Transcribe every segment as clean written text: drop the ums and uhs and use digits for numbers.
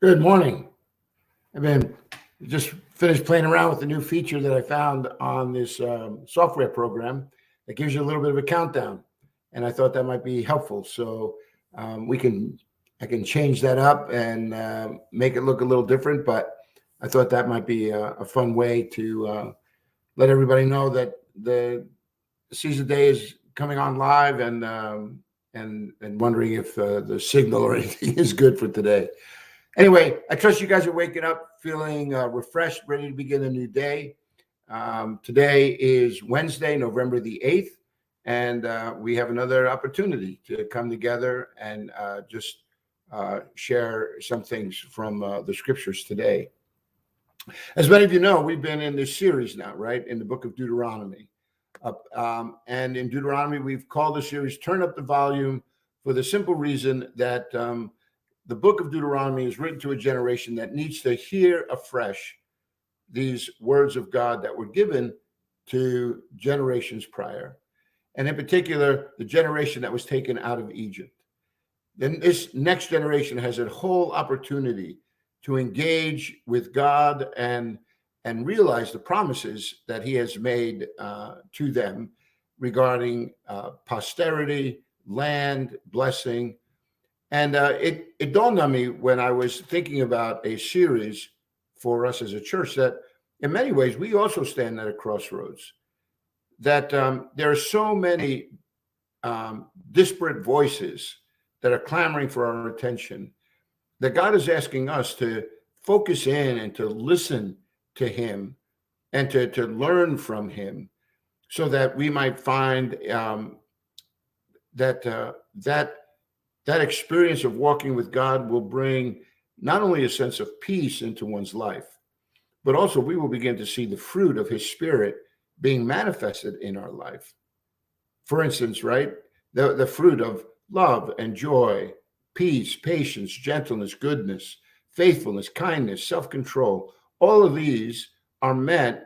Good morning. I've been just finished playing around with the new feature that I found on this software program that gives you a little bit of a countdown, and I thought that might be helpful. So I can change that up and make it look a little different. But I thought that might be a fun way to let everybody know that the season day is coming on live, and wondering if the signal or anything is good for today. Anyway, I trust you guys are waking up feeling refreshed, ready to begin a new day. Today is Wednesday, November the 8th, and we have another opportunity to come together and just share some things from the scriptures today. As many of you know, we've been in this series now, right, in the book of Deuteronomy. And in Deuteronomy, we've called the series Turn Up the Volume for the simple reason that the book of Deuteronomy is written to a generation that needs to hear afresh these words of God that were given to generations prior, and in particular, the generation that was taken out of Egypt. Then this next generation has a whole opportunity to engage with God and realize the promises that he has made to them regarding posterity, land, blessing. And it dawned on me when I was thinking about a series for us as a church that in many ways we also stand at a crossroads, that there are so many disparate voices that are clamoring for our attention, that God is asking us to focus in and to listen to him and to learn from him, so that we might find that experience of walking with God will bring not only a sense of peace into one's life, but also we will begin to see the fruit of his spirit being manifested in our life. For instance, right, the fruit of love and joy, peace, patience, gentleness, goodness, faithfulness, kindness, self-control. All of these are meant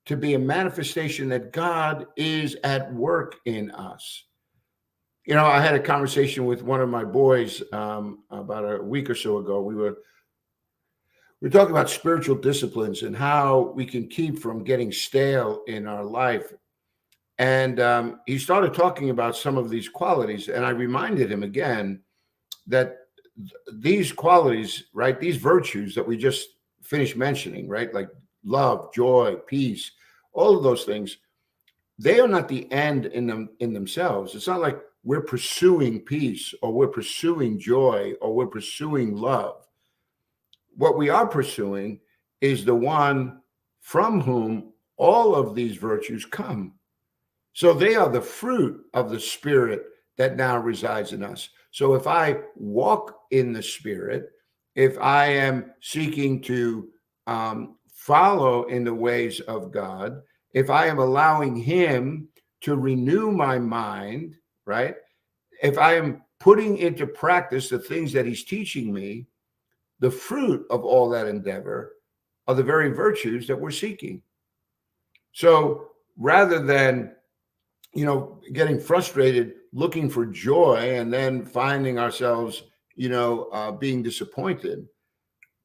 to be a manifestation that God is at work in us. You know, I had a conversation with one of my boys about a week or so ago. We were talking about spiritual disciplines and how we can keep from getting stale in our life. And he started talking about some of these qualities, and I reminded him again that these qualities, right, these virtues that we just finished mentioning, right, like love, joy, peace, all of those things, they are not the end in themselves. It's not like we're pursuing peace or we're pursuing joy or we're pursuing love. What we are pursuing is the one from whom all of these virtues come. So they are the fruit of the Spirit that now resides in us. So if I walk in the Spirit, if I am seeking to follow in the ways of God, if I am allowing him to renew my mind, right? If I am putting into practice the things that he's teaching me, the fruit of all that endeavor are the very virtues that we're seeking. So rather than, you know, getting frustrated, looking for joy, and then finding ourselves, you know, being disappointed,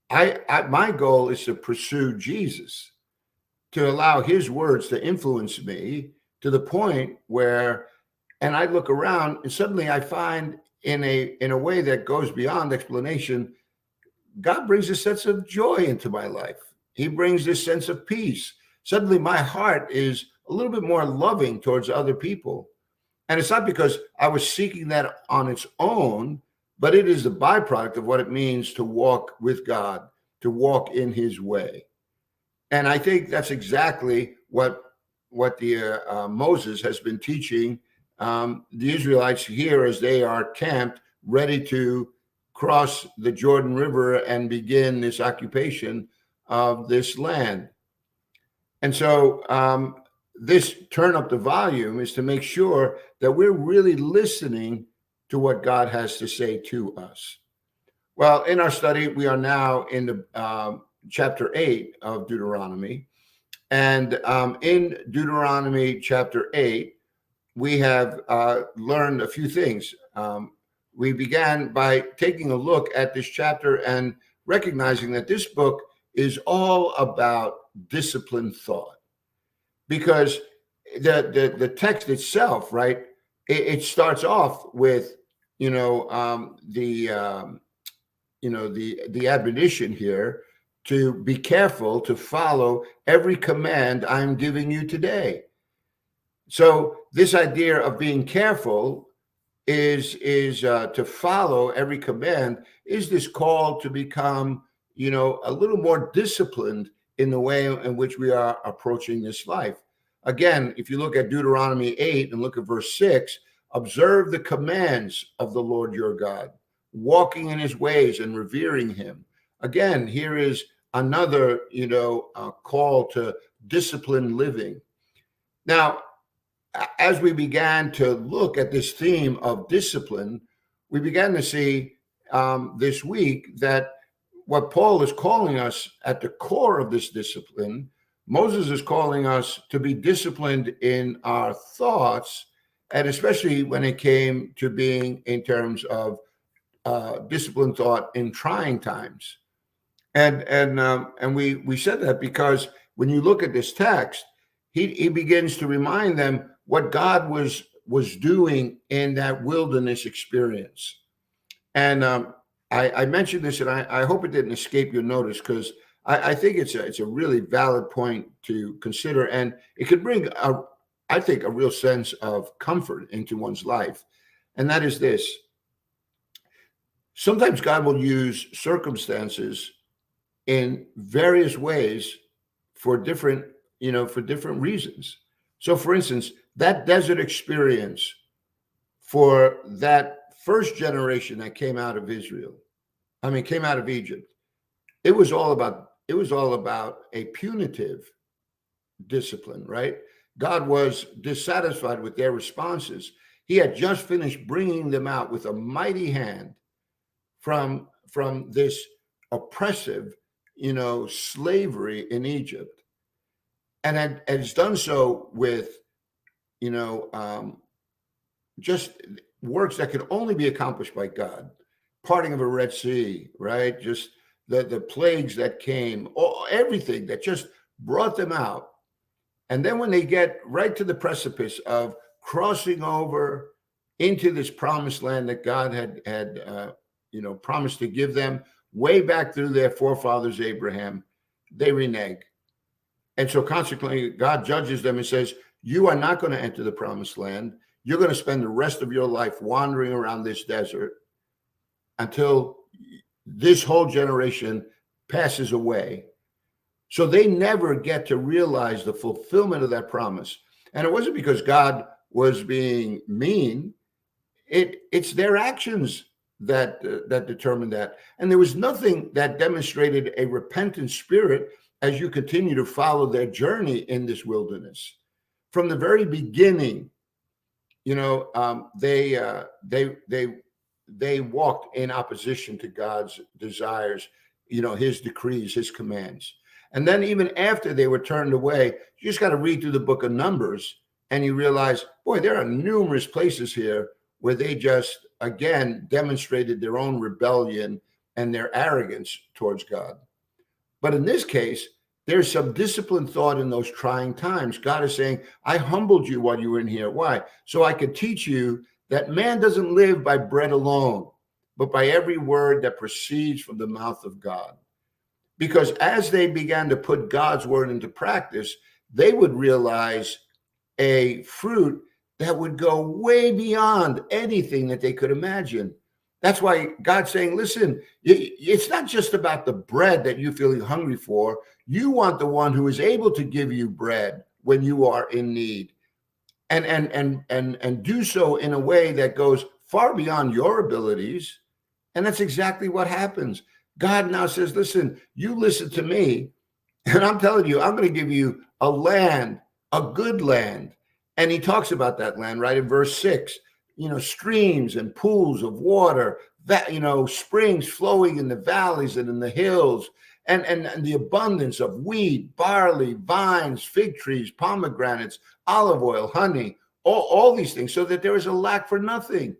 my goal is to pursue Jesus, to allow his words to influence me to the point where, and I look around and suddenly I find in a way that goes beyond explanation, God brings a sense of joy into my life. He brings this sense of peace. Suddenly my heart is a little bit more loving towards other people. And it's not because I was seeking that on its own, but it is the byproduct of what it means to walk with God, to walk in his way. And I think that's exactly what Moses has been teaching the Israelites here as they are camped, ready to cross the Jordan River and begin this occupation of this land. And so this turn up the volume is to make sure that we're really listening to what God has to say to us. Well, in our study, we are now in the chapter 8 of Deuteronomy. And in Deuteronomy chapter 8, we have learned a few things. We began by taking a look at this chapter and recognizing that this book is all about disciplined thought, because the text itself, right? It starts off with, the admonition here to be careful to follow every command I'm giving you today. So this idea of being careful is to follow every command, is this call to become, a little more disciplined in the way in which we are approaching this life. Again, if you look at Deuteronomy 8 and look at verse 6, observe the commands of the Lord your God, walking in his ways and revering him. Again, here is another, call to disciplined living. Now, as we began to look at this theme of discipline, we began to see this week that what Paul is calling us at the core of this discipline, Moses is calling us to be disciplined in our thoughts, and especially when it came to being in terms of disciplined thought in trying times. And we said that because when you look at this text, he begins to remind them what God was doing in that wilderness experience. And I mentioned this, and I hope it didn't escape your notice, because I think it's a really valid point to consider, and it could bring I think a real sense of comfort into one's life. And that is this: sometimes God will use circumstances in various ways for different reasons. So for instance, that desert experience for that first generation that came out of Egypt, it was all about a punitive discipline, right? God was dissatisfied with their responses. He had just finished bringing them out with a mighty hand from this oppressive, slavery in Egypt, and has done so with, just works that could only be accomplished by God. Parting of a Red Sea, right? Just the plagues that came, everything that just brought them out. And then when they get right to the precipice of crossing over into this promised land that God had promised to give them way back through their forefathers Abraham, they renege. And so consequently, God judges them and says, you are not going to enter the promised land. You're going to spend the rest of your life wandering around this desert until this whole generation passes away. So they never get to realize the fulfillment of that promise. And it wasn't because God was being mean. It's their actions that determined that. And there was nothing that demonstrated a repentant spirit as you continue to follow their journey in this wilderness. From the very beginning, they walked in opposition to God's desires, his decrees, his commands. And then even after they were turned away, you just got to read through the book of Numbers and you realize, boy, there are numerous places here where they just, again, demonstrated their own rebellion and their arrogance towards God. But in this case, there's some disciplined thought in those trying times. God is saying, I humbled you while you were in here. Why? So I could teach you that man doesn't live by bread alone, but by every word that proceeds from the mouth of God. Because as they began to put God's word into practice, they would realize a fruit that would go way beyond anything that they could imagine. That's why God's saying, listen, it's not just about the bread that you feel hungry for. You want the one who is able to give you bread when you are in need, and do so in a way that goes far beyond your abilities. And that's exactly what happens. God now says, listen, you listen to me, and I'm telling you, I'm going to give you a land, a good land. And he talks about that land right in verse 6. Streams and pools of water, that, springs flowing in the valleys and in the hills, and the abundance of wheat, barley, vines, fig trees, pomegranates, olive oil, honey, all these things, so that there is a lack for nothing.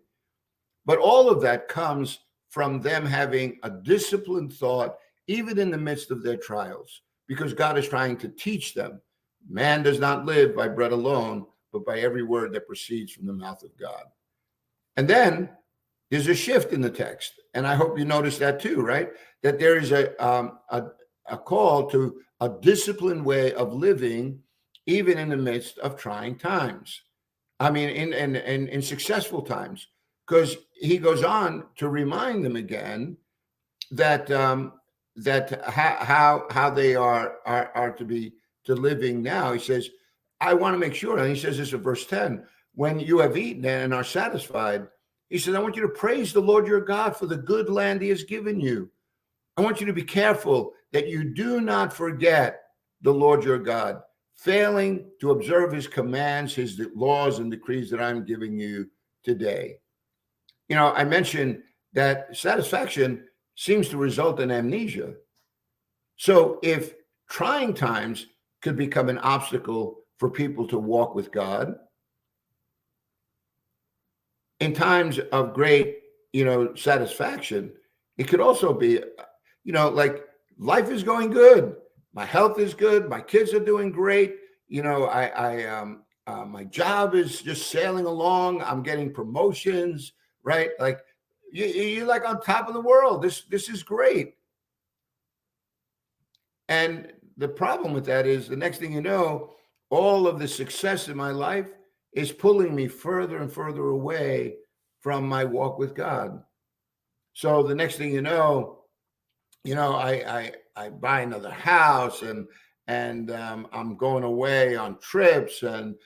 But all of that comes from them having a disciplined thought, even in the midst of their trials, because God is trying to teach them. Man does not live by bread alone, but by every word that proceeds from the mouth of God. And then there's a shift in the text. And I hope you notice that too, right? That there is a call to a disciplined way of living, even in the midst of trying times. I mean, in successful times, because he goes on to remind them again that that how they are to living now. He says, I want to make sure, and he says this in verse 10, when you have eaten and are satisfied, he says, I want you to praise the Lord your God for the good land he has given you. I want you to be careful that you do not forget the Lord your God, failing to observe his commands, his laws and decrees that I'm giving you today. You know, I mentioned that satisfaction seems to result in amnesia. So if trying times could become an obstacle for people to walk with God, in times of great, satisfaction, it could also be, like life is going good. My health is good. My kids are doing great. My job is just sailing along. I'm getting promotions, right? Like you're like on top of the world. This is great. And the problem with that is the next thing you know, all of the success in my life is pulling me further and further away from my walk with God. So the next thing you know, I buy another house and I'm going away on trips and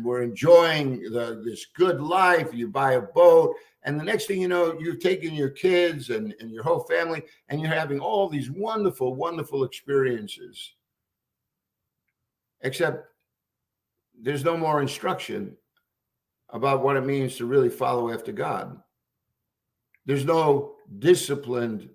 we're enjoying this good life. You buy a boat, and the next thing you know, you've taken your kids and your whole family, and you're having all these wonderful, wonderful experiences. Except there's no more instruction about what it means to really follow after God. There's no disciplined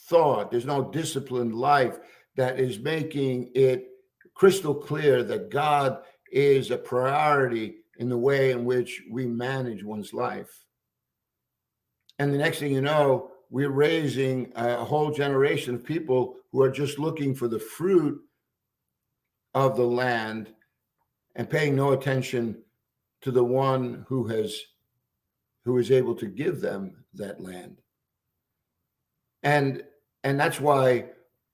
thought. There's no disciplined life that is making it crystal clear that God is a priority in the way in which we manage one's life. And the next thing you know, we're raising a whole generation of people who are just looking for the fruit of the land and paying no attention to the one who is able to give them that land. And that's why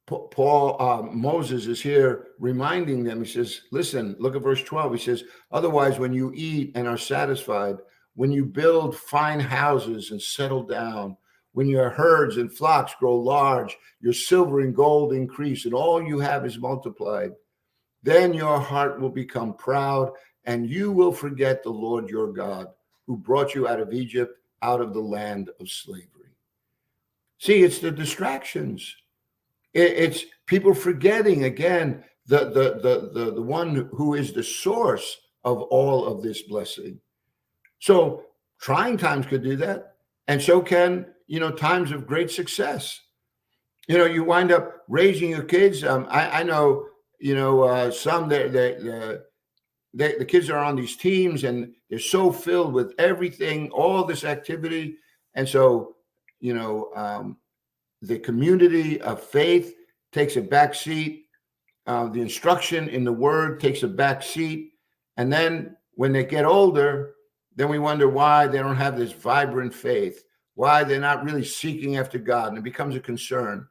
Moses is here reminding them. He says, listen, look at verse 12. He says, otherwise, when you eat and are satisfied, when you build fine houses and settle down, when your herds and flocks grow large, your silver and gold increase, and all you have is multiplied, then your heart will become proud, and you will forget the Lord your God, who brought you out of Egypt, out of the land of slavery. See, it's the distractions. It's people forgetting again the one who is the source of all of this blessing. So trying times could do that, and so can times of great success. You wind up raising your kids. I know some the kids are on these teams and they're so filled with everything, all this activity, and so the community of faith takes a back seat. The instruction in the word takes a back seat. And then when they get older, then we wonder why they don't have this vibrant faith, why they're not really seeking after God. And it becomes a concern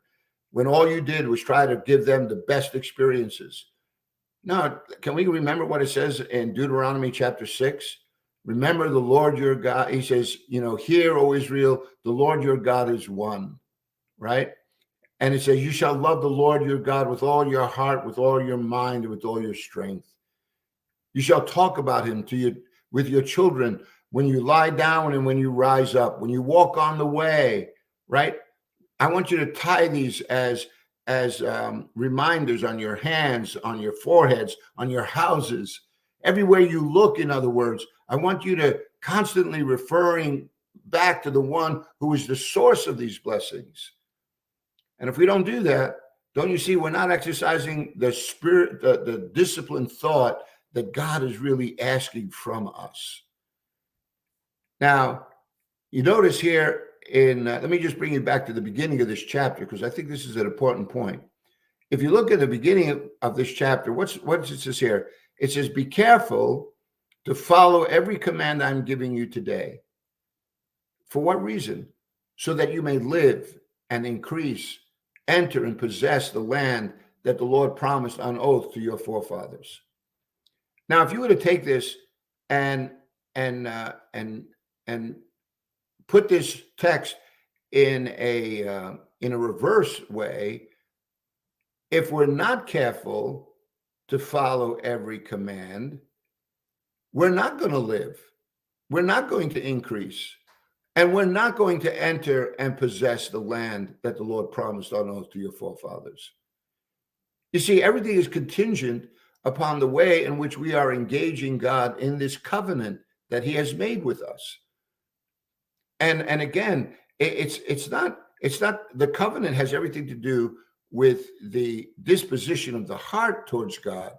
when all you did was try to give them the best experiences. No, can we remember what it says in Deuteronomy chapter 6? Remember the Lord your God. He says, hear, O Israel, the Lord your God is one. Right? And it says, you shall love the Lord your God with all your heart, with all your mind, and with all your strength. You shall talk about him with your children when you lie down and when you rise up, when you walk on the way, right? I want you to tie these as reminders on your hands, on your foreheads, on your houses, everywhere you look. In other words, I want you to constantly referring back to the one who is the source of these blessings. And if we don't do that, don't you see, we're not exercising the spirit, the disciplined thought that God is really asking from us. Now, you notice here let me just bring you back to the beginning of this chapter, because I think this is an important point. If you look at the beginning of this chapter, what it says here? It says, be careful to follow every command I'm giving you today. For what reason? So that you may live and increase, enter and possess the land that the Lord promised on oath to your forefathers. Now, if you were to take this and put this text in a reverse way, if we're not careful to follow every command, we're not going to live. We're not going to increase. And we're not going to enter and possess the land that the Lord promised on oath to your forefathers. You see, everything is contingent upon the way in which we are engaging God in this covenant that he has made with us. And again, it's not the covenant has everything to do with the disposition of the heart towards God.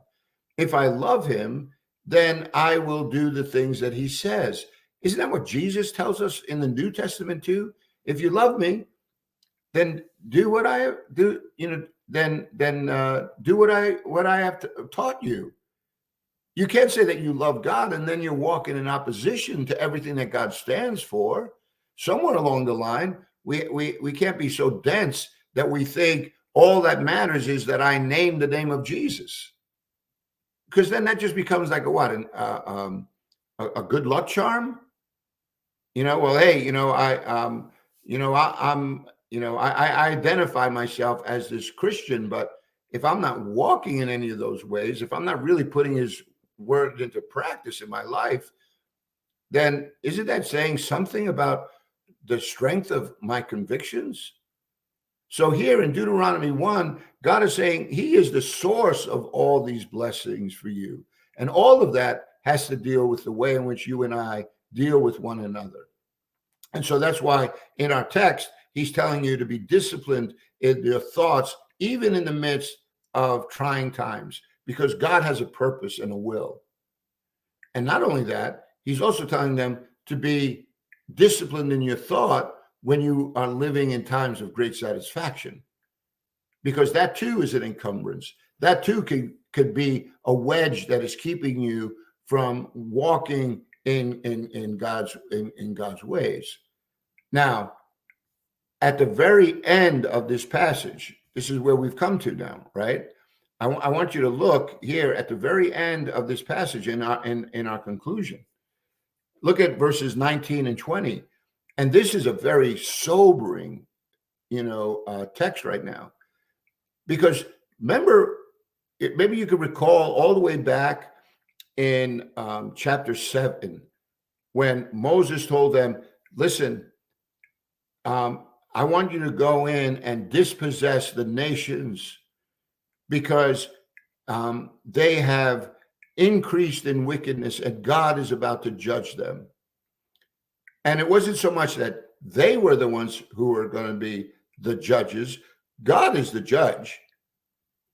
If I love him, then I will do the things that he says. Isn't that what Jesus tells us in the New Testament too? If you love me, then do what I do, then do what I have taught you. You can't say that you love God and then you're walking in opposition to everything that God stands for. Somewhere along the line, we can't be so dense that we think all that matters is that I name the name of Jesus. Because then that just becomes like a good luck charm. Well, hey, I identify myself as this Christian, but if I'm not walking in any of those ways, if I'm not really putting his word into practice in my life, then isn't that saying something about the strength of my convictions? So here in Deuteronomy 1, God is saying he is the source of all these blessings for you. And all of that has to deal with the way in which you and I deal with one another. And so that's why in our text, he's telling you to be disciplined in your thoughts, even in the midst of trying times, because God has a purpose and a will. And not only that, he's also telling them to be disciplined in your thought when you are living in times of great satisfaction, because that too is an encumbrance. That too could be a wedge that is keeping you from walking in God's ways. Now, at the very end of this passage, this is where we've come to now, right? I want you to look here at the very end of this passage in our conclusion. Look at verses 19 and 20. And this is a very sobering, text right now, because remember, maybe you could recall all the way back in chapter 7, when Moses told them, listen, I want you to go in and dispossess the nations because they have increased in wickedness and God is about to judge them. And it wasn't so much that they were the ones who were going to be the judges. God is the judge.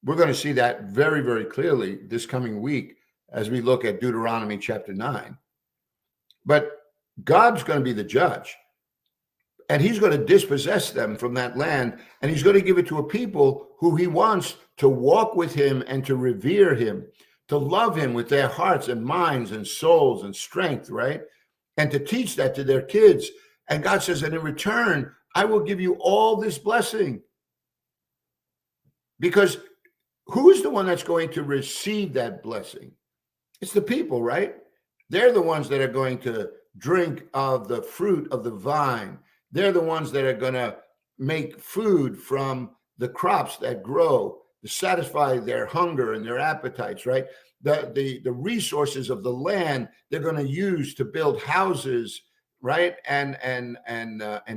We're going to see that very, very clearly this coming week as we look at Deuteronomy chapter 9. But God's going to be the judge. And he's going to dispossess them from that land. And he's going to give it to a people who he wants to walk with him and to revere him, to love him with their hearts and minds and souls and strength, right? And to teach that to their kids. And God says, and in return, I will give you all this blessing. Because who's the one that's going to receive that blessing? It's the people, right? They're the ones that are going to drink of the fruit of the vine. They're the ones that are going to make food from the crops that grow to satisfy their hunger and their appetites, right? The resources of the land they're going to use to build houses, right? And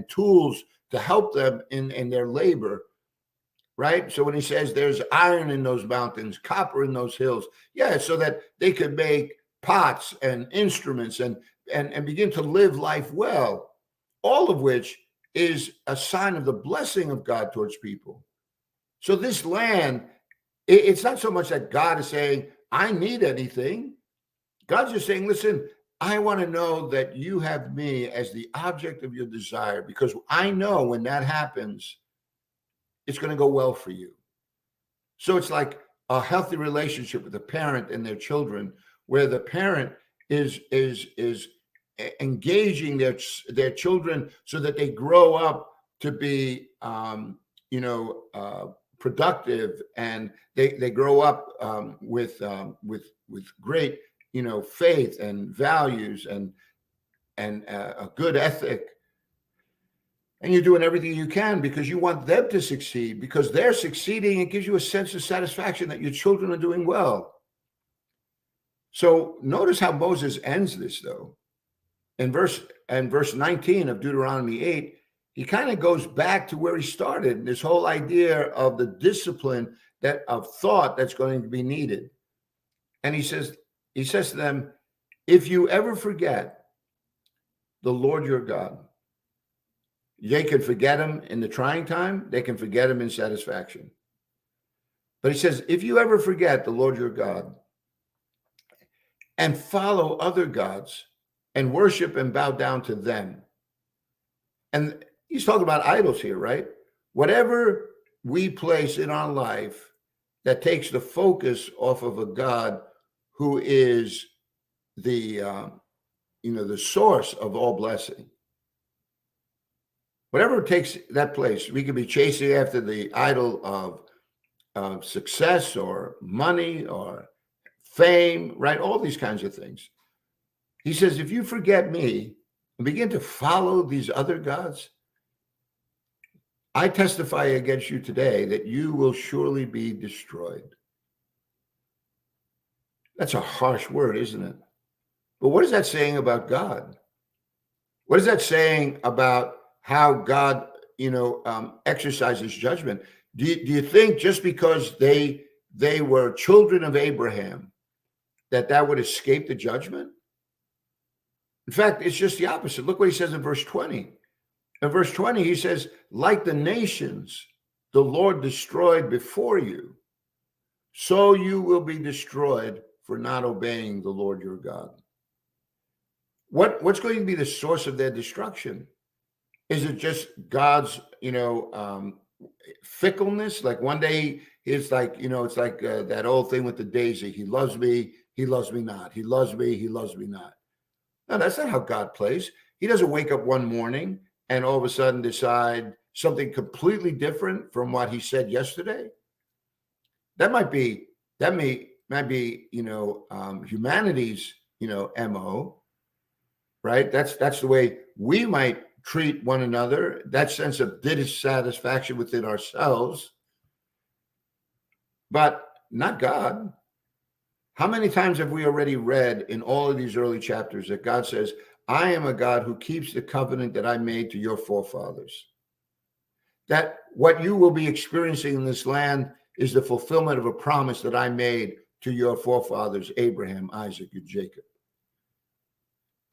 tools to help them in their labor, right? So when he says there's iron in those mountains, copper in those hills, yeah, so that they could make pots and instruments and begin to live life well. All of which is a sign of the blessing of God towards people. So this land, it's not so much that God is saying, I need anything. God's just saying, listen, I want to know that you have me as the object of your desire, because I know when that happens, it's going to go well for you. So it's like a healthy relationship with a parent and their children, where the parent is engaging their children so that they grow up to be productive, and they grow up with great faith and values and a good ethic. And you're doing everything you can because you want them to succeed, because they're succeeding. It gives you a sense of satisfaction that your children are doing well. So notice how Moses ends this, though. In verse 19 of Deuteronomy 8, he kind of goes back to where he started, this whole idea of the discipline of thought that's going to be needed. And he says to them, if you ever forget the Lord your God, they can forget him in the trying time, they can forget him in satisfaction. But he says, if you ever forget the Lord your God and follow other gods and worship and bow down to them. And he's talking about idols here, right? Whatever we place in our life that takes the focus off of a God who is the source of all blessing. Whatever takes that place, we could be chasing after the idol of success or money or fame, right? All these kinds of things. He says, if you forget me and begin to follow these other gods, I testify against you today that you will surely be destroyed. That's a harsh word, isn't it? But what is that saying about God? What is that saying about how God, exercises judgment? Do you think just because they were children of Abraham, that would escape the judgment? In fact, it's just the opposite. Look what he says in verse 20. In verse 20, he says, like the nations the Lord destroyed before you, so you will be destroyed for not obeying the Lord your God. What's going to be the source of their destruction? Is it just God's, fickleness? Like one day it's like, it's like that old thing with the daisy. He loves me not. He loves me not. No, that's not how God plays. He doesn't wake up one morning and all of a sudden decide something completely different from what he said yesterday. That might be humanity's, MO, right? That's the way we might treat one another, that sense of dissatisfaction within ourselves, but not God. How many times have we already read in all of these early chapters that God says, I am a God who keeps the covenant that I made to your forefathers? That what you will be experiencing in this land is the fulfillment of a promise that I made to your forefathers, Abraham, Isaac, and Jacob.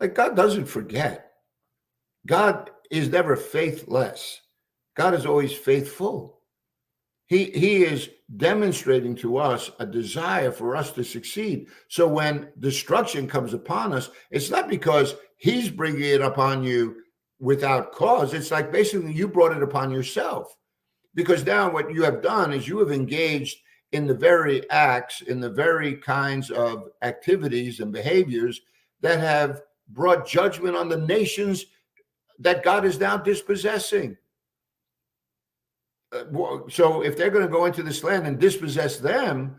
Like, God doesn't forget. God is never faithless. God is always faithful. He is demonstrating to us a desire for us to succeed. So when destruction comes upon us, it's not because he's bringing it upon you without cause. It's like basically you brought it upon yourself. Because now what you have done is you have engaged in the very acts, in the very kinds of activities and behaviors that have brought judgment on the nations that God is now dispossessing. So if they're going to go into this land and dispossess them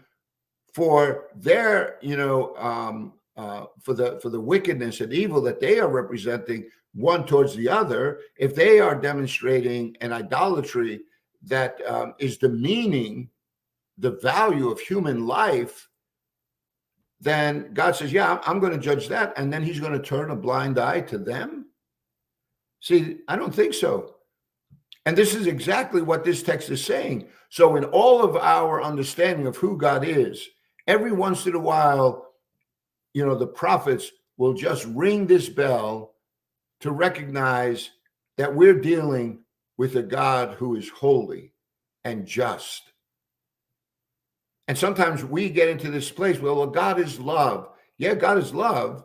for their, for the wickedness and evil that they are representing one towards the other, if they are demonstrating an idolatry that is demeaning the value of human life, then God says, yeah, I'm going to judge that. And then he's going to turn a blind eye to them. See, I don't think so. And this is exactly what this text is saying. So in all of our understanding of who God is, every once in a while, the prophets will just ring this bell to recognize that we're dealing with a God who is holy and just. And sometimes we get into this place where, well, God is love. Yeah, God is love,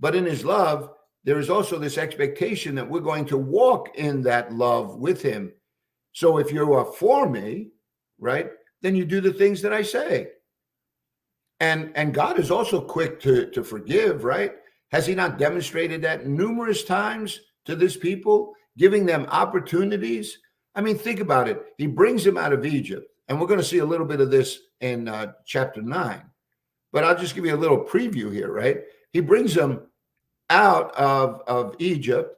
But in his love, there is also this expectation that we're going to walk in that love with him. So if you are for me, right, then you do the things that I say. And God is also quick to forgive, right? Has he not demonstrated that numerous times to this people, giving them opportunities? I mean, think about it. He brings them out of Egypt. And we're going to see a little bit of this in chapter 9. But I'll just give you a little preview here, right? He brings them out of Egypt,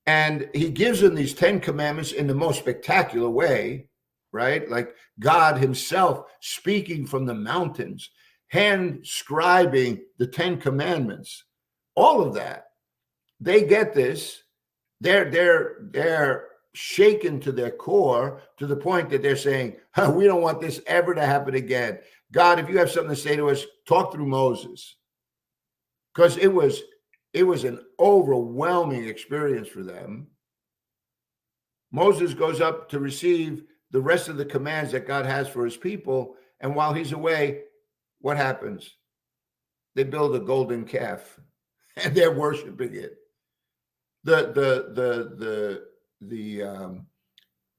and he gives them these 10 commandments in the most spectacular way, right? Like God himself speaking from the mountains, hand scribing the 10 commandments, all of that. They get this. They're shaken to their core, to the point that they're saying, we don't want this ever to happen again. God, if you have something to say to us, talk through Moses. Because it was an overwhelming experience for them. Moses goes up to receive the rest of the commands that God has for his people. And while he's away, what happens? They build a golden calf and they're worshiping it.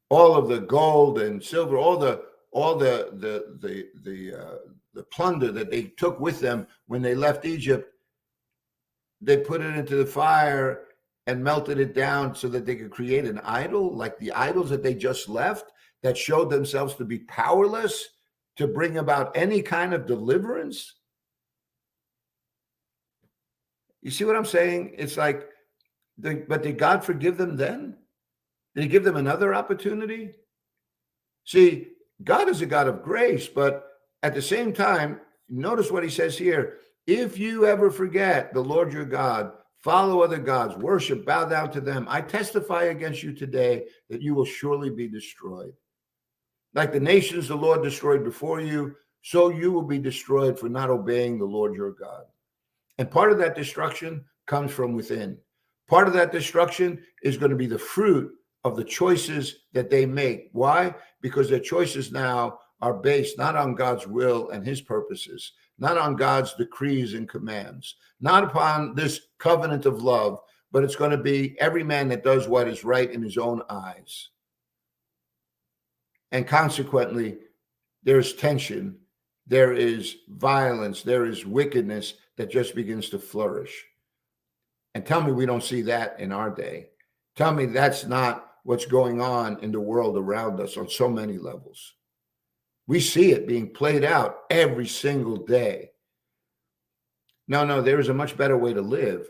All of the gold and silver, all the plunder that they took with them when they left Egypt, they put it into the fire and melted it down so that they could create an idol, like the idols that they just left, that showed themselves to be powerless to bring about any kind of deliverance. You see what I'm saying? It's like, but did God forgive them then? Did he give them another opportunity? See, God is a God of grace, but at the same time, notice what he says here. If you ever forget the Lord your God, follow other gods, worship, bow down to them, I testify against you today that you will surely be destroyed. Like the nations the Lord destroyed before you, so you will be destroyed for not obeying the Lord your God. And part of that destruction comes from within. Part of that destruction is going to be the fruit of the choices that they make. Why? Because their choices now are based not on God's will and his purposes, not on God's decrees and commands, not upon this covenant of love, but it's going to be every man that does what is right in his own eyes. And consequently, there's tension, there is violence, there is wickedness that just begins to flourish. And tell me we don't see that in our day. Tell me that's not what's going on in the world around us on so many levels. We see it being played out every single day. No, there is a much better way to live.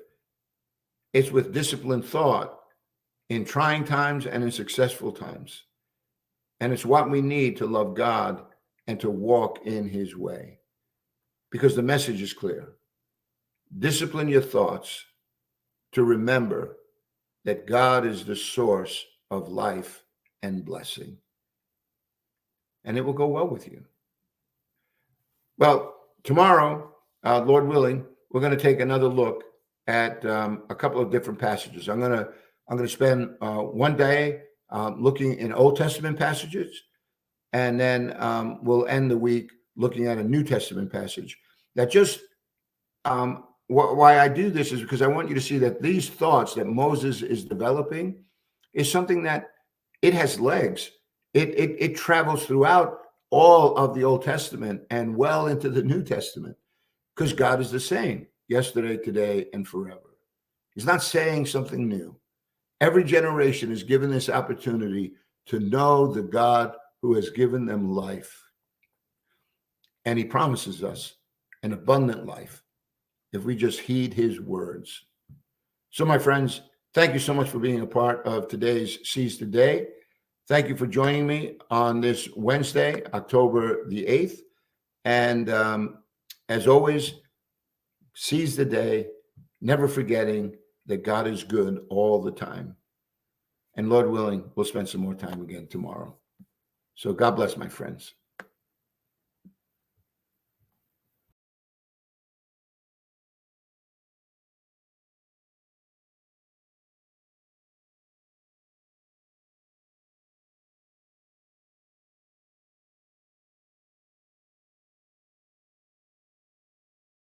It's with disciplined thought in trying times and in successful times. And it's what we need to love God and to walk in his way. Because the message is clear. Discipline your thoughts to remember that God is the source of life and blessing. And it will go well with you. Well, tomorrow, Lord willing, we're going to take another look at a couple of different passages. I'm going to spend one day looking in Old Testament passages, and then we'll end the week looking at a New Testament passage. That just why I do this is because I want you to see that these thoughts that Moses is developing is something that it has legs. It travels throughout all of the Old Testament and well into the New Testament, because God is the same yesterday, today, and forever. He's not saying something new. Every generation is given this opportunity to know the God who has given them life. And he promises us an abundant life if we just heed his words. So, my friends, thank you so much for being a part of today's Seize the Day. Thank you for joining me on this Wednesday, October the 8th. And as always, seize the day, never forgetting that God is good all the time. And Lord willing, we'll spend some more time again tomorrow. So God bless, my friends.